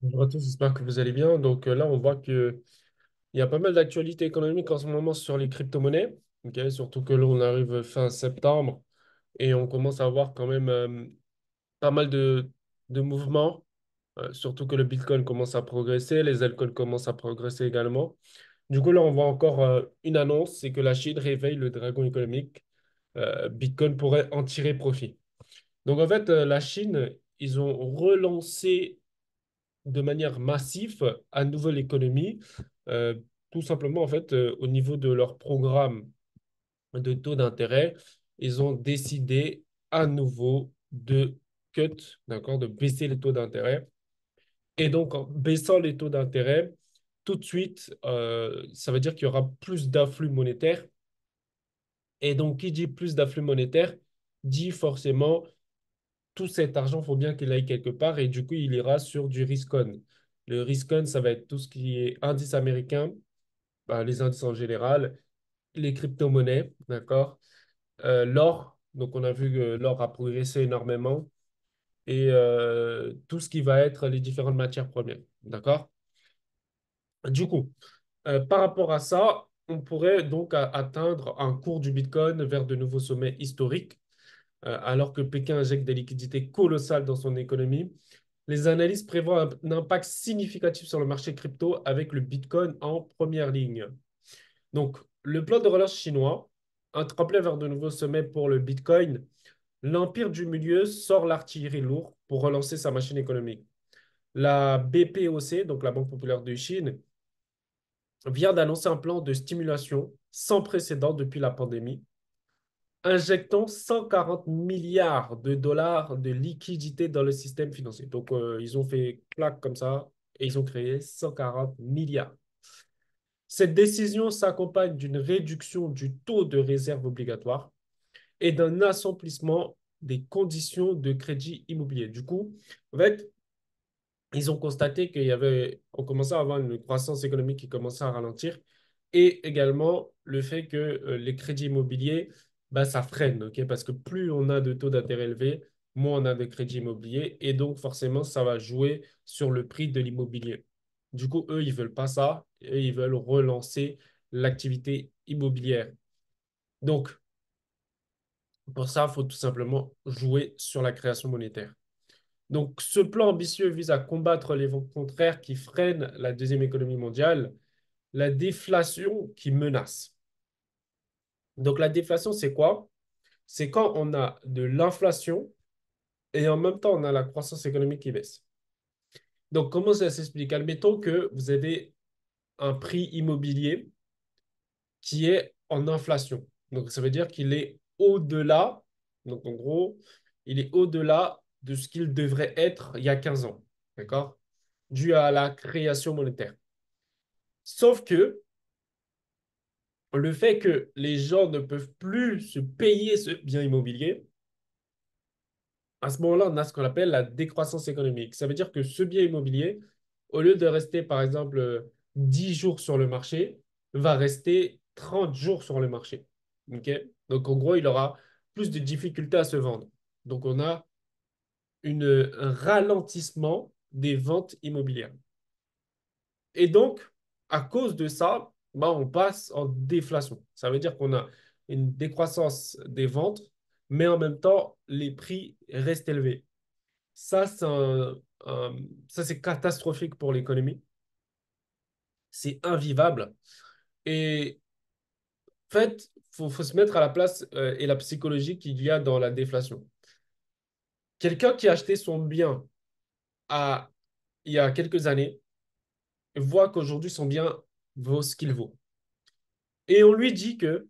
Bonjour à tous, j'espère que vous allez bien. Donc là, on voit qu'il y a pas mal d'actualités économiques en ce moment sur les crypto-monnaies. Ok. Surtout que là, on arrive fin septembre et on commence à avoir quand même pas mal de mouvements. Surtout que le Bitcoin commence à progresser, les altcoins commencent à progresser également. Du coup, là, on voit encore une annonce, c'est que la Chine réveille le dragon économique. Bitcoin pourrait en tirer profit. Donc en fait, la Chine, ils ont relancé de manière massive à nouveau l'économie, euh, tout simplement en fait au niveau de leur programme de taux d'intérêt, ils ont décidé à nouveau de cut, d'accord, de baisser les taux d'intérêt. Et donc en baissant les taux d'intérêt, tout de suite, ça veut dire qu'il y aura plus d'afflux monétaire. Et donc, qui dit plus d'afflux monétaire, dit forcément tout cet argent, il faut bien qu'il aille quelque part et du coup, il ira sur du risk-on. Le risk-on, ça va être tout ce qui est indice américain, bah, les indices en général, les crypto-monnaies, d'accord? L'or, donc on a vu que l'or a progressé énormément et tout ce qui va être les différentes matières premières, d'accord? Du coup, par rapport à ça, on pourrait donc atteindre un cours du Bitcoin vers de nouveaux sommets historiques alors que Pékin injecte des liquidités colossales dans son économie. Les analystes prévoient un impact significatif sur le marché crypto avec le Bitcoin en première ligne. Donc, le plan de relance chinois, un tremplin vers de nouveaux sommets pour le Bitcoin, l'empire du milieu sort l'artillerie lourde pour relancer sa machine économique. La BPOC, donc la Banque populaire de Chine, vient d'annoncer un plan de stimulation sans précédent depuis la pandémie, injectant 140 milliards de dollars de liquidités dans le système financier. Donc, ils ont fait clac comme ça et ils ont créé 140 milliards. Cette décision s'accompagne d'une réduction du taux de réserve obligatoire et d'un assouplissement des conditions de crédit immobilier. Du coup, en fait, ils ont constaté qu'il y avait, on commençait à avoir une croissance économique qui commençait à ralentir et également le fait que les crédits immobiliers, bah, ça freine, ok? Parce que plus on a de taux d'intérêt élevés, moins on a de crédits immobiliers et donc forcément, ça va jouer sur le prix de l'immobilier. Du coup, eux, ils veulent pas ça et ils veulent relancer l'activité immobilière. Donc, pour ça, il faut tout simplement jouer sur la création monétaire. Donc, ce plan ambitieux vise à combattre les vents contraires qui freinent la deuxième économie mondiale, la déflation qui menace. Donc, la déflation, c'est quoi? C'est quand on a de l'inflation et en même temps, on a la croissance économique qui baisse. Donc, comment ça s'explique? Admettons que vous avez un prix immobilier qui est en inflation. Donc, ça veut dire qu'il est au-delà, donc en gros, il est au-delà de ce qu'il devrait être il y a 15 ans. D'accord? Dû à la création monétaire. Sauf que le fait que les gens ne peuvent plus se payer ce bien immobilier, à ce moment-là, on a ce qu'on appelle la décroissance économique. Ça veut dire que ce bien immobilier, au lieu de rester, par exemple, 10 jours sur le marché, va rester 30 jours sur le marché. OK? Donc, en gros, il aura plus de difficultés à se vendre. Donc, on a un ralentissement des ventes immobilières. Et donc, à cause de ça, bah, on passe en déflation. Ça veut dire qu'on a une décroissance des ventes, mais en même temps, les prix restent élevés. Ça, ça, c'est catastrophique pour l'économie. C'est invivable. Et en fait, faut se mettre à la place et la psychologie qu'il y a dans la déflation. Quelqu'un qui a acheté son bien il y a quelques années voit qu'aujourd'hui, son bien vaut ce qu'il vaut. Et on lui dit que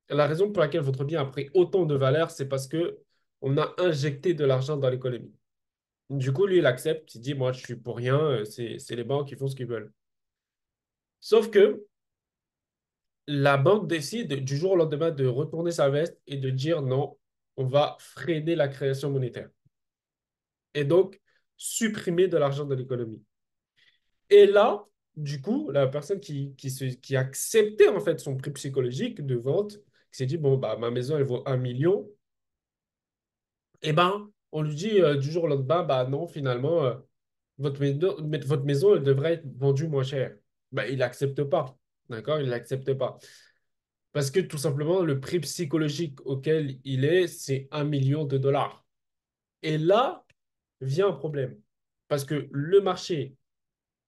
la raison pour laquelle votre bien a pris autant de valeur, c'est parce que on a injecté de l'argent dans l'économie. Du coup, lui, il accepte, il dit, moi, je suis pour rien, c'est les banques qui font ce qu'ils veulent. Sauf que la banque décide du jour au lendemain de retourner sa veste et de dire non, on va freiner la création monétaire. Et donc, supprimer de l'argent de l'économie. Et là, du coup, la personne qui acceptait en fait son prix psychologique de vente, qui s'est dit, bon, bah, ma maison, elle vaut 1 million, eh ben, on lui dit du jour au lendemain, bah non, finalement, votre maison, elle devrait être vendue moins cher. Ben, il n'accepte pas. D'accord? Il n'accepte pas. Parce que tout simplement, le prix psychologique auquel il est, c'est 1 million de dollars. Et là vient un problème. Parce que le marché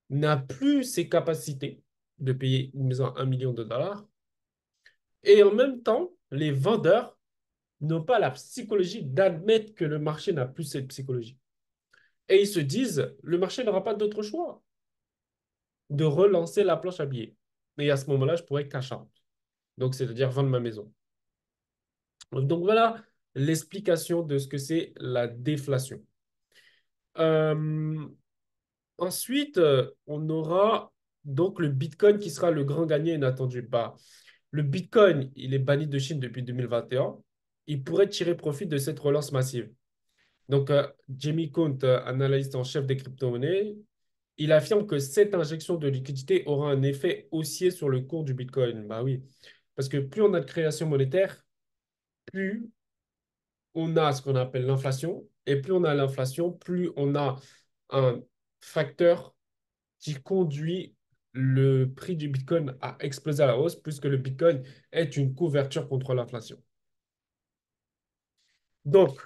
n'a plus ses capacités de payer une maison à 1 million de dollars. Et en même temps, les vendeurs n'ont pas la psychologie d'admettre que le marché n'a plus cette psychologie. Et ils se disent, le marché n'aura pas d'autre choix de relancer la planche à billets. Et à ce moment-là, je pourrais cash out. Donc, c'est-à-dire vendre ma maison. Donc, voilà l'explication de ce que c'est la déflation. Euh, Ensuite, on aura donc le Bitcoin qui sera le grand gagnant inattendu. Bah, le Bitcoin, il est banni de Chine depuis 2021. Il pourrait tirer profit de cette relance massive. Donc, Jamie Kuhn, analyste en chef des crypto-monnaies, il affirme que cette injection de liquidité aura un effet haussier sur le cours du Bitcoin. Bah oui, parce que plus on a de création monétaire, plus on a ce qu'on appelle l'inflation. Et plus on a l'inflation, plus on a un facteur qui conduit le prix du Bitcoin à exploser à la hausse, puisque le Bitcoin est une couverture contre l'inflation. Donc,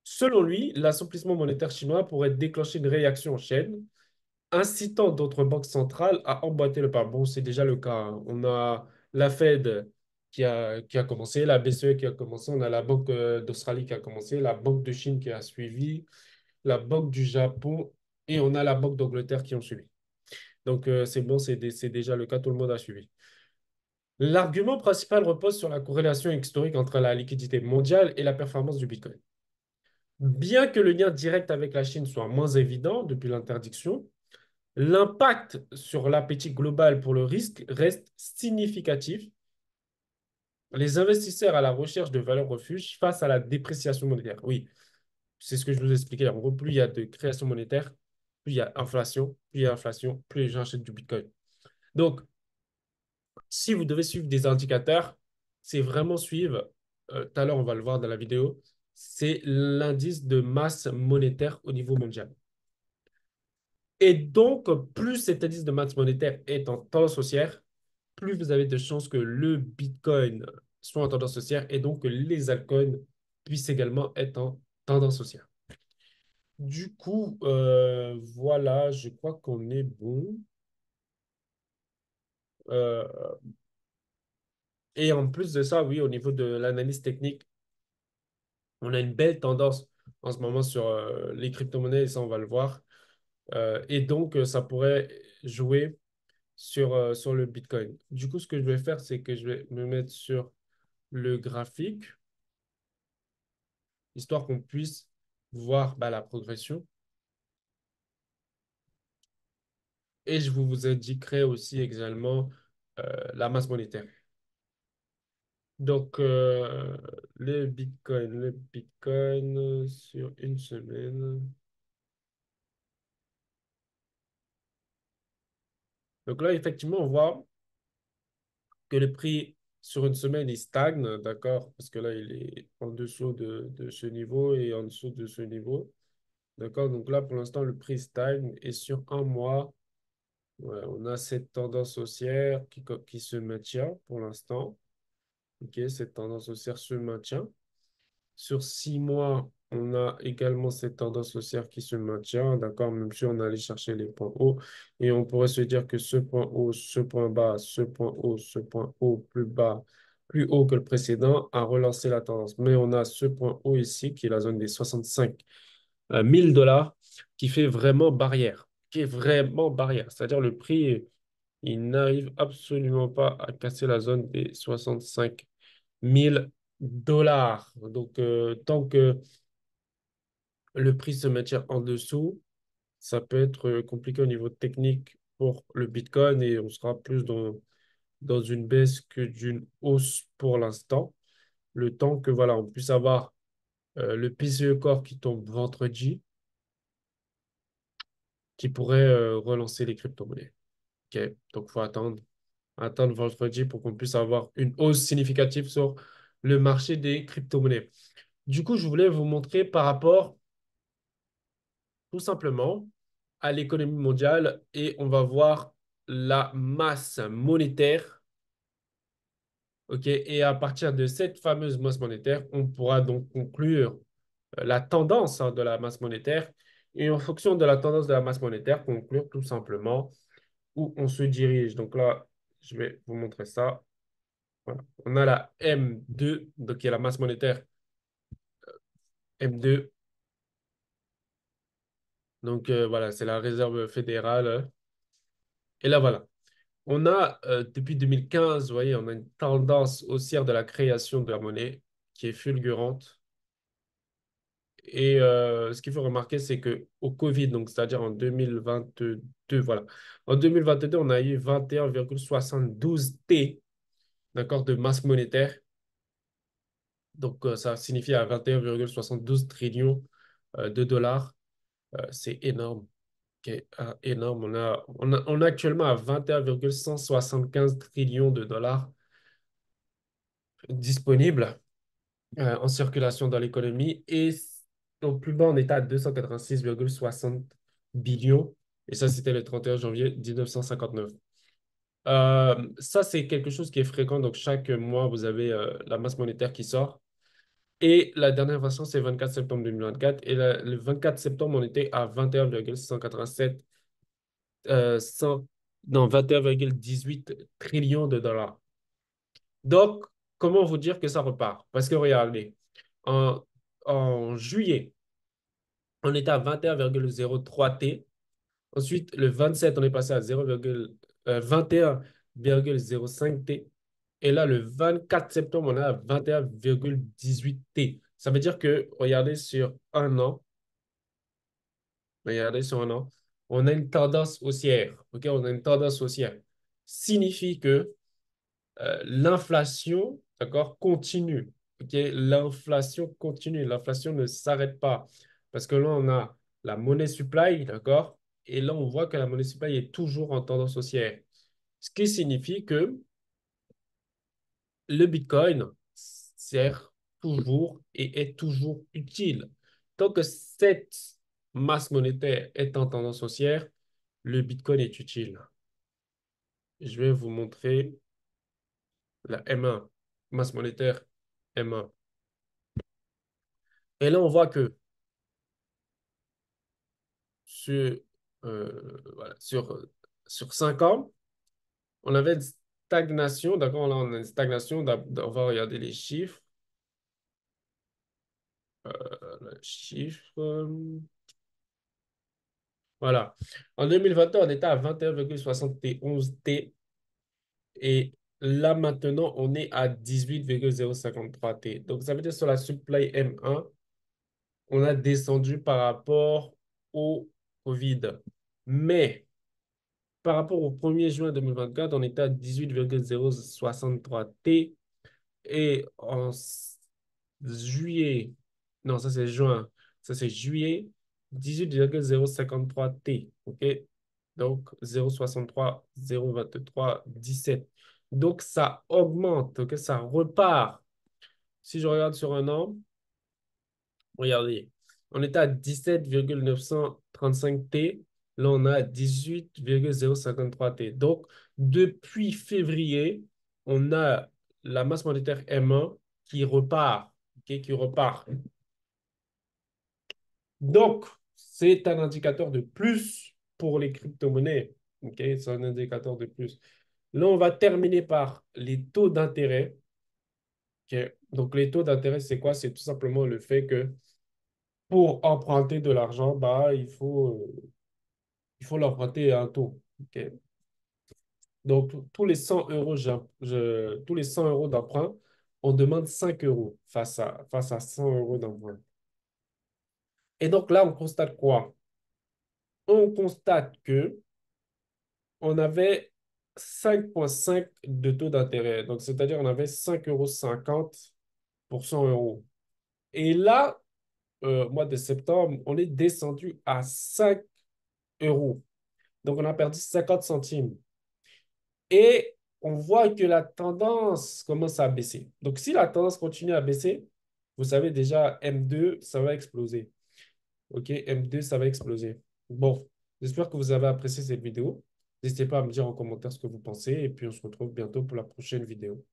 selon lui, l'assouplissement monétaire chinois pourrait déclencher une réaction en chaîne, incitant d'autres banques centrales à emboîter le pas. Bon, c'est déjà le cas, hein. On a la Fed qui a commencé, la BCE qui a commencé, on a la Banque d'Australie qui a commencé, la Banque de Chine qui a suivi, la Banque du Japon et on a la Banque d'Angleterre qui ont suivi. Donc, c'est bon, c'est déjà le cas, tout le monde a suivi. L'argument principal repose sur la corrélation historique entre la liquidité mondiale et la performance du Bitcoin. Bien que le lien direct avec la Chine soit moins évident depuis l'interdiction, l'impact sur l'appétit global pour le risque reste significatif. Les investisseurs à la recherche de valeurs refuge face à la dépréciation monétaire. Oui, c'est ce que je vous expliquais. En gros, plus il y a de création monétaire, plus il y a inflation, plus il y a inflation, plus les gens achètent du Bitcoin. Donc, si vous devez suivre des indicateurs, c'est vraiment suivre, tout à l'heure on va le voir dans la vidéo, c'est l'indice de masse monétaire au niveau mondial. Et donc, plus cet indice de masse monétaire est en tendance haussière, plus vous avez de chances que le Bitcoin soit en tendance haussière et donc que les altcoins puissent également être en tendance haussière. Du coup, voilà, je crois qu'on est bon. Euh, et en plus de ça, oui, au niveau de l'analyse technique, on a une belle tendance en ce moment sur les crypto-monnaies, et ça, on va le voir. Et donc, ça pourrait jouer sur le Bitcoin. Du coup, ce que je vais faire, c'est que je vais me mettre sur le graphique, histoire qu'on puisse voir bah, la progression. Et je vous indiquerai aussi également la masse monétaire. Donc, le Bitcoin sur une semaine. Donc là, effectivement, on voit que le prix sur une semaine, il stagne, d'accord? Parce que là, il est en dessous de ce niveau et en dessous de ce niveau. D'accord? Donc là, pour l'instant, le prix stagne. Et sur un mois, ouais, on a cette tendance haussière qui se maintient pour l'instant. OK, cette tendance haussière se maintient. Sur 6 mois, on a également cette tendance haussière qui se maintient, d'accord, même si on allait chercher les points hauts. Et on pourrait se dire que ce point haut, ce point bas, ce point haut, ce point haut, plus bas, plus haut que le précédent, a relancé la tendance. Mais on a ce point haut ici, qui est la zone des 65 000 dollars, qui fait vraiment barrière, qui est vraiment barrière. C'est-à-dire le prix, il n'arrive absolument pas à casser la zone des 65 000 dollars. Donc, tant que le prix se maintient en dessous, ça peut être compliqué au niveau technique pour le Bitcoin et on sera plus dans une baisse que d'une hausse pour l'instant. Le temps que voilà, on puisse avoir le PCE Core qui tombe vendredi, qui pourrait relancer les crypto-monnaies. OK, donc il faut attendre vendredi pour qu'on puisse avoir une hausse significative sur le marché des crypto-monnaies. Du coup, je voulais vous montrer par rapport tout simplement à l'économie mondiale et on va voir la masse monétaire. OK? Et à partir de cette fameuse masse monétaire, on pourra donc conclure la tendance de la masse monétaire et en fonction de la tendance de la masse monétaire, conclure tout simplement où on se dirige. Donc là, je vais vous montrer ça. Voilà. On a la M2, donc qui est la masse monétaire M2. Donc voilà, c'est la réserve fédérale. Et là, voilà. On a, depuis 2015, vous voyez, on a une tendance haussière de la création de la monnaie qui est fulgurante. Et ce qu'il faut remarquer, c'est que au Covid, donc c'est-à-dire en 2022, voilà. En 2022, on a eu 21,72 T, d'accord, de masse monétaire. Donc ça signifie à 21,72 trillions de dollars. C'est énorme. Ok, énorme. On a actuellement à 21,175 trillions de dollars disponibles en circulation dans l'économie et au plus bas, on était à 286,60 billions. Et ça, c'était le 31 janvier 1959. Ça, c'est quelque chose qui est fréquent. Donc, chaque mois, vous avez la masse monétaire qui sort. Et la dernière version, c'est 24 septembre 2024. Et le 24 septembre, on était à 21,187, 100, non, 21,18 trillions de dollars. Donc, comment vous dire que ça repart? Parce que regardez, en, en juillet, on était à 21,03 T. Ensuite, le 27, on est passé à 21,05 T. Et là, le 24 septembre, on est à 21,18 T. Ça veut dire que, regardez sur un an, on a une tendance haussière. OK? On a une tendance haussière. Signifie que l'inflation, d'accord, continue. OK? L'inflation continue. L'inflation ne s'arrête pas. Parce que là, on a la monnaie supply, d'accord? Et là, on voit que la monnaie supply est toujours en tendance haussière. Ce qui signifie que le Bitcoin sert toujours et est toujours utile. Tant que cette masse monétaire est en tendance haussière, le Bitcoin est utile. Je vais vous montrer la M1, masse monétaire M1. Et là, on voit que sur, voilà, sur 5 ans, on avait une stagnation. D'accord, là, on a une stagnation. On va regarder les chiffres. Le chiffre. Voilà. En 2021, on était à 21,71 T. Et là, maintenant, on est à 18,053 T. Donc, ça veut dire sur la supply M1, on a descendu par rapport au Covid. Mais par rapport au 1er juin 2024, on était à 18,063 T. Et juillet, non, ça c'est juin, ça c'est juillet, 18,053 T. OK? Donc 0,63, 0,23, 17. Donc ça augmente, OK? Ça repart. Si je regarde sur un an, regardez, on était à 17,935 T. Là, on a 18,053 T. Donc, depuis février, on a la masse monétaire M1 qui repart. OK, qui repart. Donc, c'est un indicateur de plus pour les crypto-monnaies. OK, c'est un indicateur de plus. Là, on va terminer par les taux d'intérêt. OK, donc, les taux d'intérêt, c'est quoi? C'est tout simplement le fait que pour emprunter de l'argent, bah, il faut l'emprunter à un taux. OK. Donc, tous les 100 euros, tous les 100 euros d'emprunt, on demande 5 euros face à 100 euros d'emprunt. Et donc là, on constate quoi? On constate que on avait 5,5 de taux d'intérêt. Donc, c'est-à-dire on avait 5,50 € pour 100 euros. Et là, mois de septembre, on est descendu à 5 euros. Donc, on a perdu 50 centimes. Et on voit que la tendance commence à baisser. Donc, si la tendance continue à baisser, vous savez déjà, M2, ça va exploser. OK, M2, ça va exploser. Bon, J'espère que vous avez apprécié cette vidéo. N'hésitez pas à me dire en commentaire ce que vous pensez et puis on se retrouve bientôt pour la prochaine vidéo.